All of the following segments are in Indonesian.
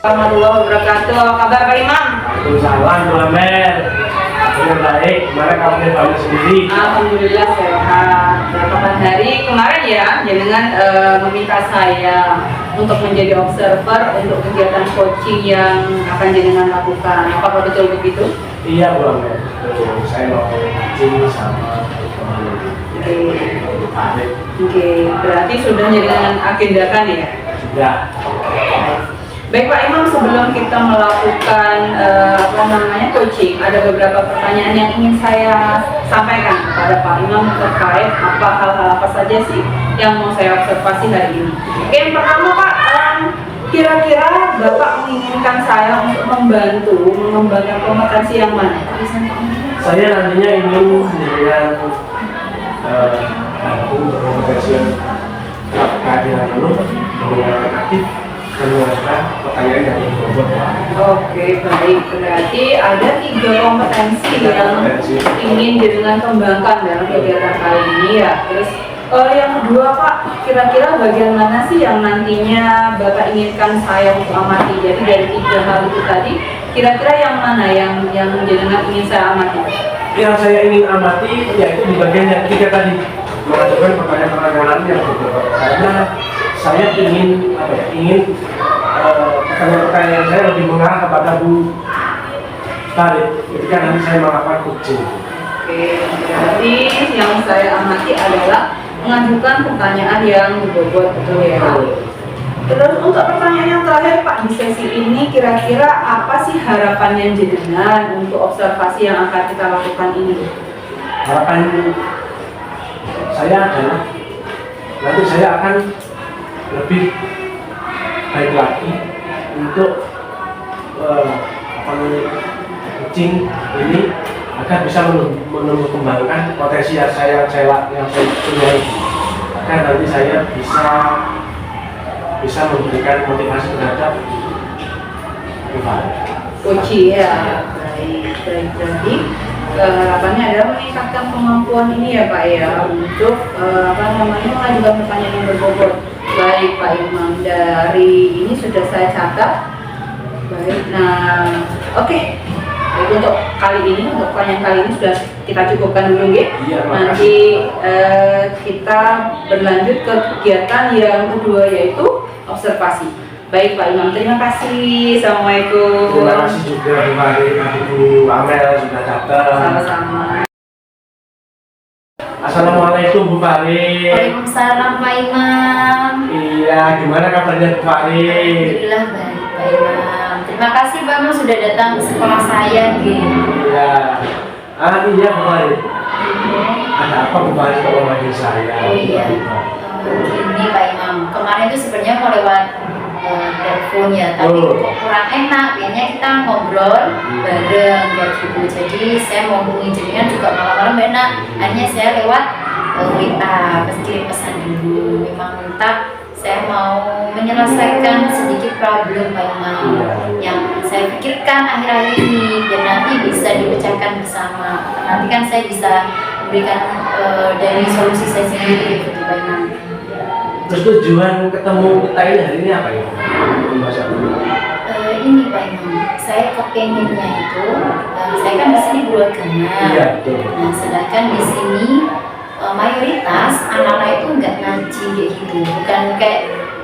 Warahmatullahi wabarakatuh. Apa kabar Pak Imam? Waalaikumsalam, Bu Amel. Kabar baik. Gimana kabarnya Bapak sendiri? Alhamdulillah sehat. Kapan hari kemarin ya, jenengan meminta saya untuk menjadi observer untuk kegiatan coaching yang akan jenengan lakukan. Apakah betul begitu? Iya, Bu Amel. Betul. Saya mau coaching sama teman Bu Farid. Oke, berarti sudah jenengan agendakan ya? Sudah. Baik Pak Imam, sebelum kita melakukan coaching, ada beberapa pertanyaan yang ingin saya sampaikan kepada Pak Imam terkait hal-hal apa saja sih yang mau saya observasi hari ini. Oke, yang pertama Pak, kira-kira Bapak menginginkan saya untuk membantu mengembangkan kompetensi yang mana? Saya nantinya ingin dengan untuk kompetensi yang keadilan penuh, dengan aktif, menguasai pertanyaan yang berbobot. Oke, baik. Berarti ada 3 kompetensi yang ingin jenengan kembangkan dalam kegiatan kali ini ya. Terus yang kedua Pak, kira-kira bagian mana sih yang nantinya Bapak inginkan saya untuk amati? Jadi dari 3 hal itu tadi, kira-kira yang mana yang jenengan ingin saya amati? Yang saya ingin amati yaitu di bagian yang ketiga tadi, mengajukan pertanyaan-pertanyaan yang berbobot. Karena saya ingin pertanyaan-pertanyaan saya lebih mengarah kepada Bu Farid ketika nanti saya melakukan coaching. Oke, berarti yang saya amati adalah mengajukan pertanyaan yang berbobot, betul ya? Terus untuk pertanyaan yang terakhir Pak, di sesi ini kira-kira apa sih harapannya jenengan untuk observasi yang akan kita lakukan ini? Harapan saya adalah nanti saya akan lebih baik lagi untuk coaching ini agar bisa mengembangkan potensi yang saya punya, agar nanti saya bisa memberikan motivasi terhadap coaching ya. Baik. Jadi harapannya adalah meningkatkan kemampuan ini ya Pak ya untuk mengajukan pertanyaan yang berbobot. Baik Pak Imam, dari ini sudah saya catat. Baik, nah oke. Baik, untuk pertanyaan kali ini sudah kita cukupkan dulu ya. Iya, nanti kita berlanjut ke kegiatan yang kedua yaitu observasi. Baik Pak Imam, terima kasih. Assalamualaikum. Terima kasih juga Bu Amel sudah datang. Sama-sama. Assalamualaikum Bu Farid. Waalaikumsalam Pak Imam. Iya, gimana kabarnya Bu Farid? Alhamdulillah baik Pak Imam. Terima kasih Pak Imam sudah datang ke sekolah saya gitu. Iya. Iya Bu Farid. Ada apa Bu Farid kalau manggil saya? Oh iya. Gini Pak Imam, kemarin itu sebenarnya mau lewat telepon ya, tapi kok kurang enak. Kayaknya kita ngobrol bareng kayak gitu. Jadi saya mau hubungi jenengan juga malam-malam enak. Akhirnya saya lewat WA, kirim pesan dulu. Memang minta saya mau menyelesaikan sedikit problem Pak Imam yang saya pikirkan akhir-akhir ini dan nanti bisa dipecahkan bersama. Nanti kan saya bisa memberikan dari solusi saya sendiri gitu Pak Imam. Terus tujuan ketemu kita ini hari ini apa ya? Ini Pak Imam, saya kepengennya itu, saya kan di sini guru agama. Iya, betul. Nah, sedangkan di sini mayoritas anak-anak itu nggak ngaji kayak gitu,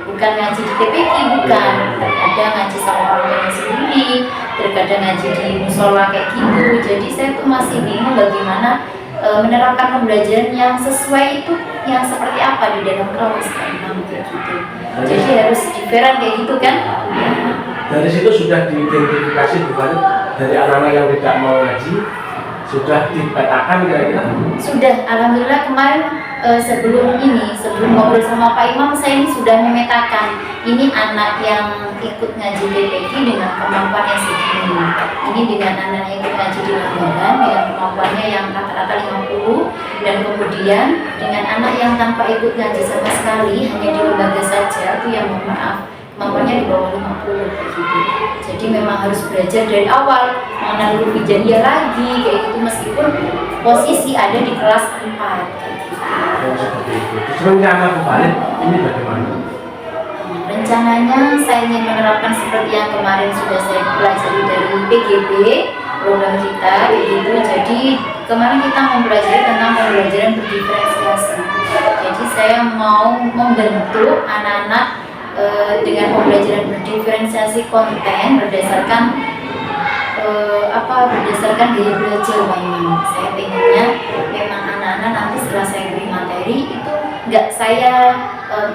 bukan ngaji di TPQ, bukan. Terkadang ngaji sama orang tua sendiri, terkadang ngaji di musola kayak gitu. Jadi saya tuh masih bingung bagaimana menerapkan pembelajaran yang sesuai itu yang seperti apa di dalam kelas Pak Imam kayak gitu. Jadi harus diferan kayak gitu kan? Ya. Dari situ sudah diidentifikasi bukan dari anak-anak yang tidak mau ngaji, sudah dipetakan kira-kira? Sudah, alhamdulillah kemarin sebelum ngobrol sama Pak Imam saya ini sudah memetakan ini anak yang ikut ngaji DPG dengan kemampuannya segini. Ini dengan anak yang ikut ngaji di Lembaran dengan kemampuannya yang rata-rata 50, dan kemudian dengan anak yang tanpa ikut ngaji sama sekali hanya di lembaga saja itu yang mohon maaf kemampuannya di bawah 50 gitu. Jadi memang harus belajar dari awal mengenal huruf hijaiyah lagi kayak gitu meskipun posisi ada di kelas 4 kayak gitu. Oh, seperti itu. Terus rencana Bu Farid ini bagaimana? Rencananya saya ingin menerapkan seperti yang kemarin sudah saya pelajari dari PGB, program kita begitu. Jadi kemarin kita mempelajari tentang pembelajaran berdiferensiasi. Jadi saya mau membentuk anak-anak dengan pembelajaran berdiferensiasi konten berdasarkan gaya belajar mainan. Saya pengennya memang anak-anak nanti setelah saya beri materi itu nggak saya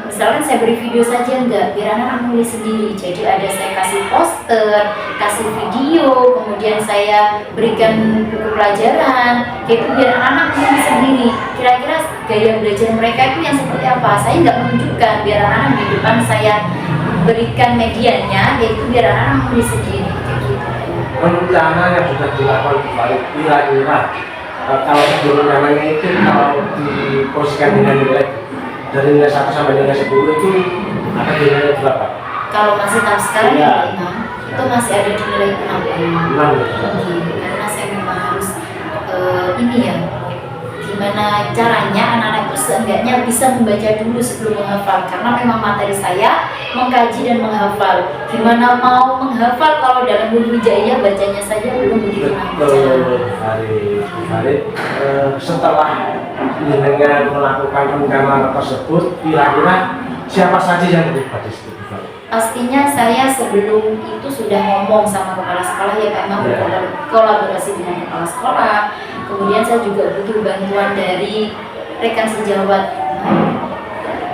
misalkan saya beri video saja enggak, biar anak-anak nulis sendiri. Jadi ada saya kasih poster, kasih video, kemudian saya berikan buku pelajaran, itu biar anak-anak nulis sendiri. Kira-kira gaya belajar mereka itu yang seperti apa? Saya nggak menunjukkan, biar anak-anak di depan saya berikan medianya, yaitu biar anak-anak nulis sendiri. Gitu. Rencana yang sudah dilakukan kemarin kira-kira kalau sebelumnya namanya itu kalau diposisikan dengan nilai dari nilai 1 sampai nilai 10 itu akan nilainya berapa? Kalau masih tahap sekarang Ya. ya 6, itu masih ada di nilai 6. 6. Karena saya memang harus ini ya, gimana caranya anak-anak itu seenggaknya bisa membaca dulu sebelum menghafal, karena memang materi saya mengkaji dan menghafal. Gimana mau menghafal kalau dalam buku hijaiyah bacanya saja belum begitu lancar. Hari setelah dengan melakukan perencanaan tersebut, kira-kira siapa saja yang terlibat di situ? Pastinya saya sebelum itu sudah ngomong sama kepala sekolah ya Pak Imam, Ya. kolaborasi dengan kepala sekolah. Kemudian saya juga butuh bantuan dari rekan sejawat.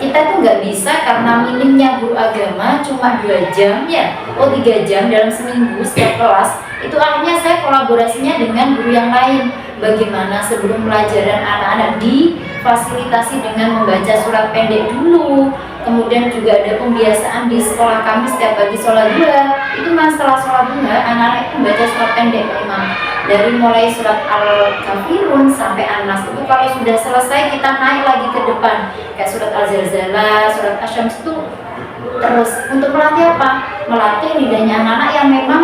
Kita tuh nggak bisa karena minimnya guru agama cuma 2 jam ya, 3 jam dalam seminggu setiap kelas. Itu akhirnya saya kolaborasinya dengan guru yang lain. Bagaimana sebelum pelajaran anak-anak difasilitasi dengan membaca surat pendek dulu. Kemudian juga ada pembiasaan di sekolah kami setiap pagi sholat duha. Itu masalah sholat duha, anak-anak itu membaca surat pendek Pak Imam. Dari mulai surat Al-Kafirun sampai An-Nas itu kalau sudah selesai kita naik lagi ke depan. Kayak surat Al-Zalzalah, surat Asy-Syams itu terus untuk melatih apa? Melatih lidahnya anak-anak yang memang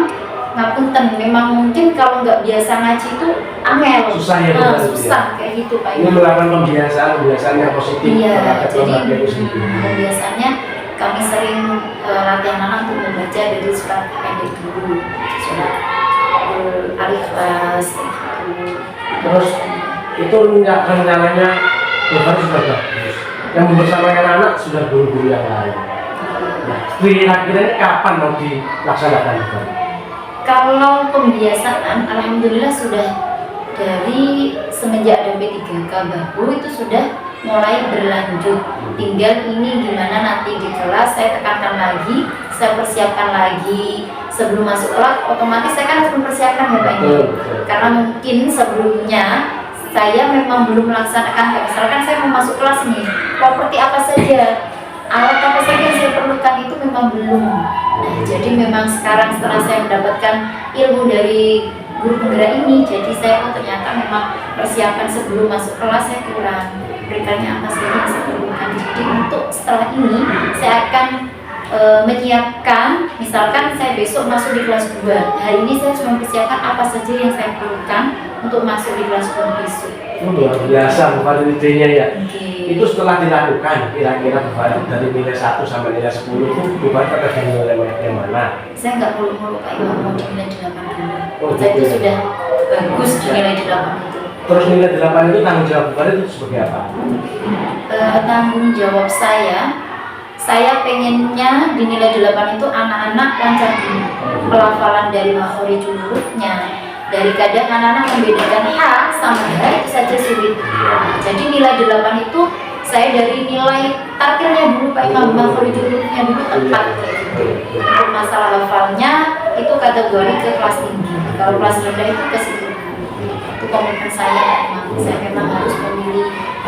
ngapunten, memang mungkin kalau nggak biasa ngaji itu angel, Susah ya, susah kayak gitu Pak Ini Imam. melakukan pembiasaan yang positif Iya, terhadap jadi olahraga itu sendiri. biasanya kami sering latih anak untuk membaca dari surat pendek dulu, surat Al-Ikhlas gitu. Terus itu rencananya Tuhan sudah bagus. Yang bersama anak-anak sudah guru-guru yang lain. Nah, kira-kira ini kapan mau dilaksanakan Tuhan? Kalau pembiasaan, alhamdulillah sudah dari semenjak ada P3K baru itu sudah mulai berlanjut. Tinggal ini gimana nanti di kelas saya tekankan lagi, saya persiapkan lagi. Sebelum masuk kelas, otomatis saya kan harus mempersiapkan ya Pak Imam. Karena mungkin sebelumnya saya memang belum melaksanakan, kayak misalkan saya mau masuk kelas nih, properti apa saja, alat apa saja yang saya perlukan itu memang belum. Nah, jadi memang sekarang setelah saya mendapatkan ilmu dari guru penggerak ini, jadi saya ternyata memang persiapan sebelum masuk kelas saya kurang. Berikannya apa saja yang saya perlukan. Jadi untuk setelah ini saya akan menyiapkan, misalkan saya besok masuk di kelas 2, hari ini saya harus mempersiapkan apa saja yang saya perlukan untuk masuk di kelas 2 besok. Luar biasa bukan idenya ya. Okay. Itu setelah dilakukan kira-kira bukan dari nilai 1 sampai nilai 10 itu bukan pada nilai yang mana? Saya nggak muluk-muluk Pak Imam, mau di nilai 8 dulu. Oh, Saya gitu itu ya. sudah bagus di nilai 8 itu. Terus nilai 8 itu tanggung jawab bukan itu seperti apa? Tanggung jawab saya pengennya di nilai 8 itu anak-anak lancar dulu pelafalan dari makhorijul hurufnya. Dari kadang anak-anak membedakan H sama H itu saja sulit. Jadi nilai 8 itu saya dari nilai targetnya dulu Pak Imam, makhorijul hurufnya dulu tepat gitu. Untuk masalah hafalnya itu kategori ke kelas tinggi. Kalau kelas rendah itu ke situ. Itu komitmen saya Pak Imam. Saya memang harus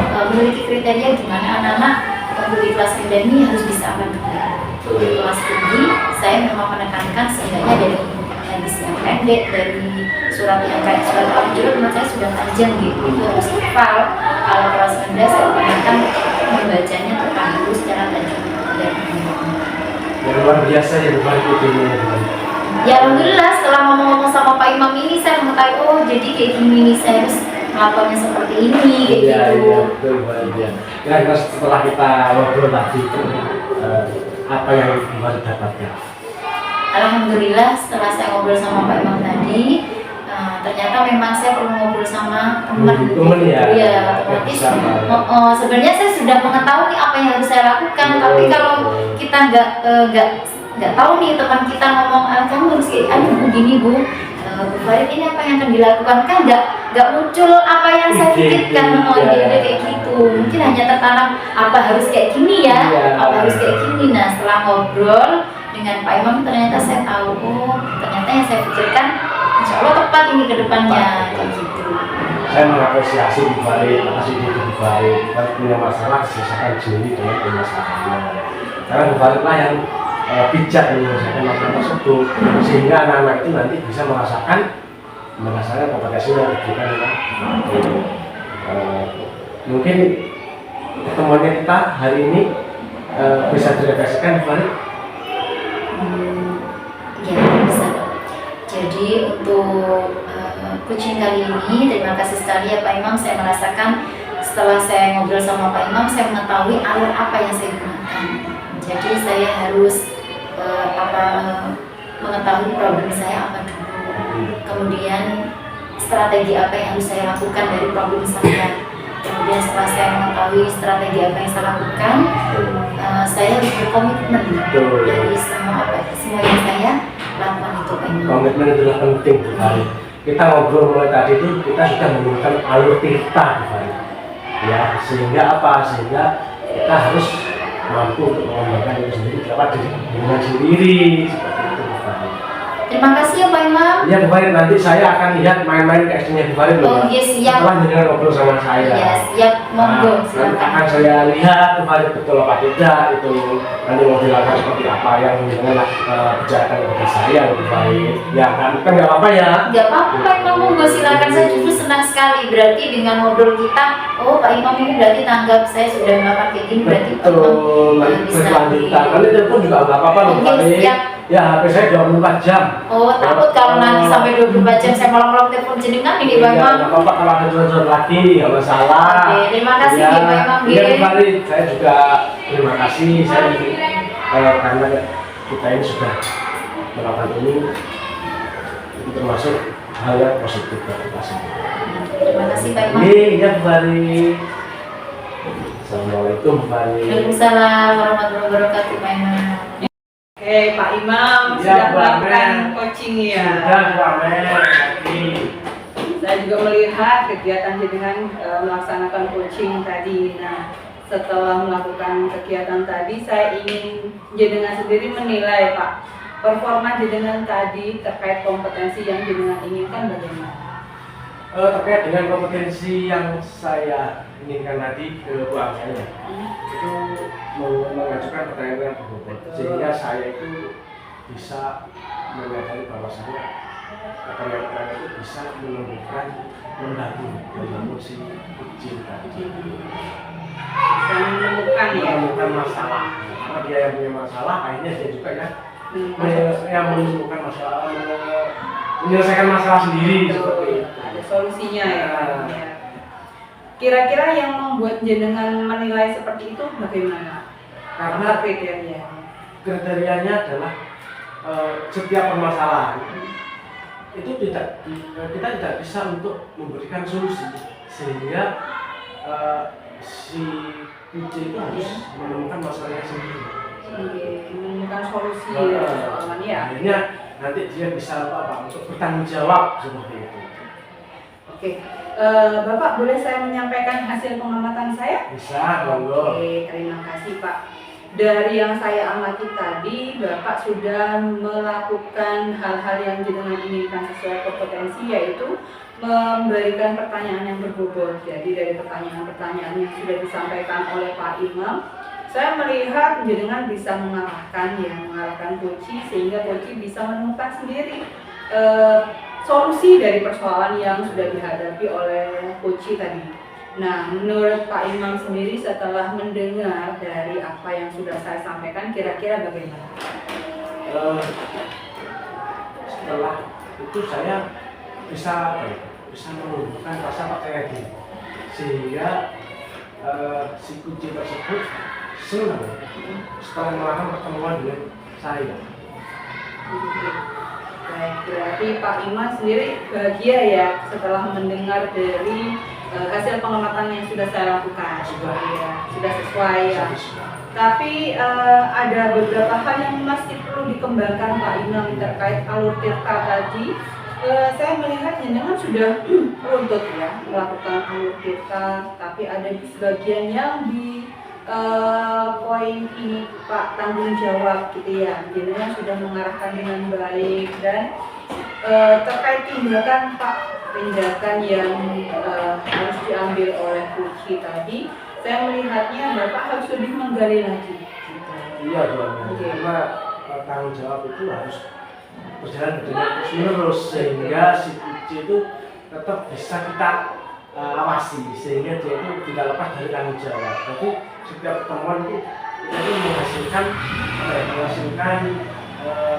memiliki kriteria gimana anak-anak untuk di kelas rendah ini harus bisa apa dulu. Di kelas tinggi saya memang menekankan seenggaknya dari hadis yang pendek, dari surat yang kayak surat Al-Hujurat menurut saya sudah panjang gitu, itu harus hafal. Kalau kelas rendah saya upayakan membacanya terpadu secara tajwid dan Yang luar biasa ya bukan idenya. ya alhamdulillah setelah ngomong-ngomong sama Pak Imam ini saya mengetahui oh jadi kayak gini nih, saya harus melakukannya seperti ini kayak Iya, gitu. iya, betul, Mbak. Kira-kira setelah kita ngobrol tadi, apa yang baru dapatkan? Alhamdulillah setelah saya ngobrol sama Pak Imam tadi, ternyata memang saya perlu ngobrol sama teman. Teman ya? Iya, otomatis. Sebenarnya saya sudah mengetahui apa yang harus saya lakukan, tapi kalau kita nggak tahu nih teman kita ngomong, kamu harus kayak begini Bu. Bu Farid, ini apa yang akan dilakukan, kan nggak muncul apa yang saya pikirkan, ide kayak gitu. Mungkin hanya tertanam apa harus kayak gini ya, apa harus kayak gini. Nah setelah ngobrol dengan Pak Imam ternyata saya tahu, ternyata yang saya pikirkan insya Allah tepat ini ke depannya kayak gitu. Saya mengapresiasi Bu Farid atas ide Bu Farid. Kalau punya masalah selesaikan sendiri dengan permasalahannya. Karena Bu Farid lah yang bijak menyelesaikan masalah tersebut, sehingga anak-anak itu nanti bisa merasakan kompetisi yang diberikan oleh mungkin pertemuannya kita hari ini bisa direfleksikan Bu Farid. Ya bisa. Jadi untuk coaching kali ini terima kasih sekali ya Pak Imam. Saya merasakan setelah saya ngobrol sama Pak Imam, saya mengetahui alur apa yang saya gunakan. Jadi saya harus mengetahui problem saya apa dulu, kemudian strategi apa yang harus saya lakukan dari problem saya. Kemudian setelah saya mengetahui strategi apa yang saya lakukan, saya harus berkomitmen dari semua yang saya lakukan itu. Komitmen itulah penting Bu Farid. Kita ngobrol mulai tadi itu kita sudah menggunakan alur kita Bu Farid. Ya, sehingga kita harus mampu untuk mengembangkan diri sendiri, dapat dengan sendiri seperti itu Bu Farid. Terima kasih ya Pak Imam. Iya Bu Farid, nanti saya akan lihat main-main ke SD-nya Bu Farid. Oh iya siap. Setelah dengan ngobrol sama saya. Iya siap, monggo. Nanti akan saya lihat Bu Farid betul apa tidak itu nanti mau dilakukan seperti apa yang dengan kejahatan kepada saya Bu Farid. Ya kan nggak apa-apa ya. Nggak apa-apa Pak Imam, monggo silakan. Saya justru senang sekali berarti dengan ngobrol kita. Oh Pak Imam ini berarti tanggap saya sudah melakukan kayak gini, berarti Pak Imam bisa berkelanjutan. Nanti telepon juga nggak apa-apa Bu Farid. Ya HP saya 24 jam. Oh takut kalau nanti sampai 24 jam saya malam-malam telepon jenengan ini Pak Imam. Nggak apa-apa, kalau ada jodoh lagi nggak masalah. Oke, terima kasih ya Pak Imam. Iya Bu Farid, saya juga terima kasih karena kita ini sudah melakukan ini, itu termasuk hal yang positif buat kita semua. Terima kasih Pak Imam. Iya Bu Farid. Assalamualaikum Bu Farid. Waalaikumsalam warahmatullahi wabarakatuh Pak Imam. Oke, Pak Imam Ya, sudah Bu melakukan Amen. coaching ya. Sudah Bu Amen. Saya juga melihat kegiatan jenengan melaksanakan coaching tadi. Nah, setelah melakukan kegiatan tadi, saya ingin jenengan sendiri menilai Pak, performa jenengan tadi terkait kompetensi yang jenengan inginkan bagaimana? Terkait dengan kompetensi yang saya inginkan tadi ke Bu Amen ya, itu mengajukan pertanyaan yang berbobot, sehingga saya itu bisa menyadari bahwasanya pertanyaan itu bisa menumbuhkan membangun si kecil tadi. Bisa menemukan ya. Menemukan masalah, karena dia yang punya masalah, akhirnya dia juga yang menemukan masalah, menyelesaikan masalah sendiri seperti itu. Ada solusinya ya. Ya. Kira-kira yang membuat jenengan menilai seperti itu bagaimana? Karena kriterianya adalah setiap permasalahan itu kita tidak bisa untuk memberikan solusi, sehingga si PC itu harus menemukan masalahnya sendiri. Menemukan solusi persoalan ya. Akhirnya nanti dia bisa untuk bertanggung jawab seperti itu. Oke, Bapak boleh saya menyampaikan hasil pengamatan saya? Bisa, monggo. Oke, terima kasih Pak. Dari yang saya amati tadi, Bapak sudah melakukan hal-hal yang jenengan inginkan sesuai kompetensi, yaitu memberikan pertanyaan yang berbobot. Jadi dari pertanyaan-pertanyaan yang sudah disampaikan oleh Pak Imam, saya melihat jenengan bisa mengarahkan coach, sehingga coach bisa menemukan sendiri solusi dari persoalan yang sudah dihadapi oleh coach tadi. Nah, menurut Pak Imam sendiri setelah mendengar dari apa yang sudah saya sampaikan, kira-kira bagaimana? Setelah itu saya bisa menumbuhkan rasa percaya diri, sehingga si kunci tersebut senang setelah melakukan pertemuan dengan saya. Baik, berarti Pak Iman sendiri bahagia ya setelah mendengar dari hasil pengamatan yang sudah saya lakukan. Sudah. Ya, sudah sesuai ya. Tapi ada beberapa hal yang masih perlu dikembangkan Pak Imam terkait alur tirta tadi. Saya melihat jenengan sudah runtut ya melakukan alur tirta, tapi ada sebagian yang di poin ini Pak tanggung jawab gitu ya. Jenengan sudah mengarahkan dengan baik dan terkait tindakan Pak, tindakan yang harus diambil oleh Puji tadi, saya melihatnya Bapak harus lebih menggali lagi. Iya Tuan, karena tanggung jawab itu harus berjalan dengan terus menerus sehingga si Puji itu tetap bisa kita awasi sehingga dia itu tidak lepas dari tanggung jawab. Jadi setiap pertemuan itu kita itu menghasilkan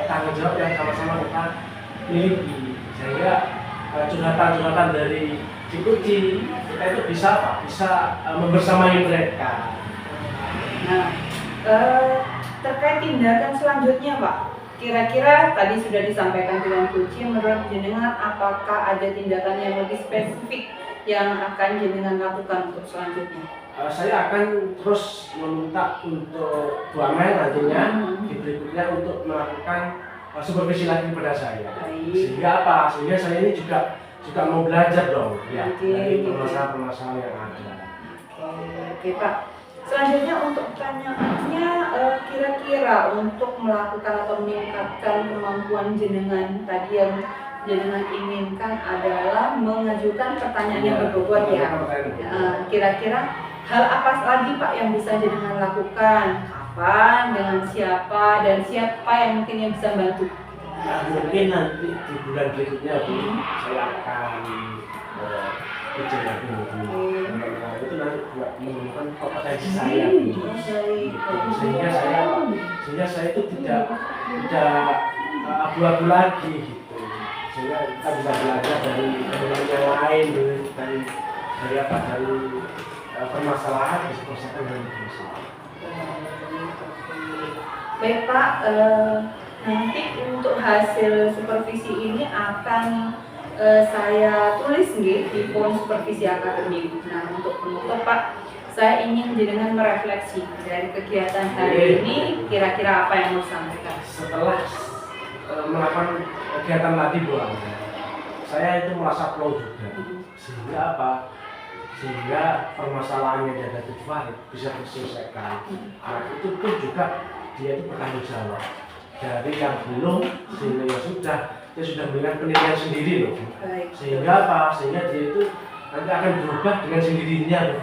tanggung jawab yang sama-sama kita miliki sehingga curhatan-curhatan dari si Puji kita itu bisa membersamai mereka. Nah, terkait tindakan selanjutnya Pak, kira-kira tadi sudah disampaikan dengan Puji, menurut jenengan apakah ada tindakan yang lebih spesifik yang akan jenengan lakukan untuk selanjutnya? Saya akan terus meminta untuk Bu Amel nantinya di berikutnya untuk melakukan supervisi lagi kepada saya. Baik. Sehingga apa? Sehingga saya ini juga mau belajar dong ya dari Oke. permasalahan-permasalahan yang ada. Oke Pak. Selanjutnya untuk pertanyaannya, kira-kira untuk melakukan atau meningkatkan kemampuan jenengan tadi yang jenengan inginkan adalah mengajukan pertanyaan yang berbobot ya. Kira-kira hal apa lagi Pak yang bisa jenengan lakukan? Kapan, dengan siapa, dan siapa yang mungkin yang bisa bantu? Nah, mungkin nanti di bulan berikutnya saya akan kerja lagi itu nanti juga menggunakan kompetensi saya sehingga saya itu tidak abu-abu lagi gitu, sehingga kita bisa belajar dari teman yang lain dari permasalahan bisa selesaikan dengan masalah. Baik Pak, nanti untuk hasil supervisi ini akan saya tulis nih di form supervisi akademik. Nah, untuk penutup Pak, saya ingin jenengan merefleksi dari kegiatan hari ini, kira-kira apa yang mau sampaikan? Setelah melakukan kegiatan tadi Bu Amel, saya itu merasa flow juga, sehingga apa? Sehingga permasalahan yang ada di Farid bisa diselesaikan. Nah, itu pun juga dia itu bertanggung jawab dari yang belum sehingga yang sudah, dia sudah memberikan penilaian sendiri loh. Baik. Sehingga apa? Sehingga dia itu nanti akan berubah dengan sendirinya loh.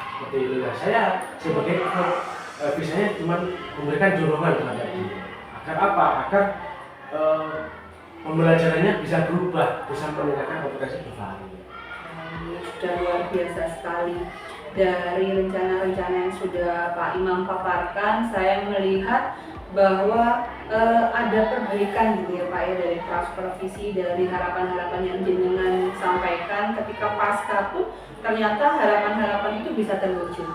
Seperti itu. Nah, saya sebagai bisanya cuma memberikan dorongan kepada dia agar apa? Agar pembelajarannya bisa berubah, bisa meningkatkan kompetensi berbagai. Sudah luar biasa sekali. Dari rencana-rencana yang sudah Pak Imam paparkan, saya melihat bahwa ada perbaikan gitu ya Pak ya, dari supervisi, dari harapan-harapan yang jenengan sampaikan ketika pasca pun ternyata harapan-harapan itu bisa terwujud.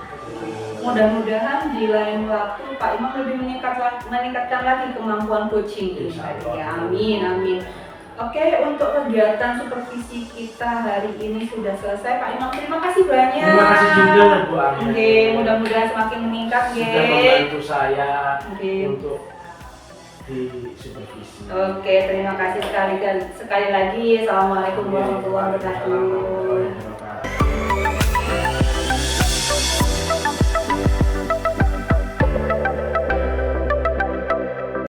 Mudah-mudahan di lain waktu Pak Imam lebih meningkatkan lagi kemampuan coaching ini. Ya, amin, amin. Oke, untuk kegiatan supervisi kita hari ini sudah selesai. Pak Imam, terima kasih banyak. Terima kasih juga Bu Amel. Oke, mudah-mudahan semakin meningkat, sudah membantu saya untuk di supervisi. Oke, terima kasih sekali lagi. Assalamualaikum warahmatullahi wabarakatuh.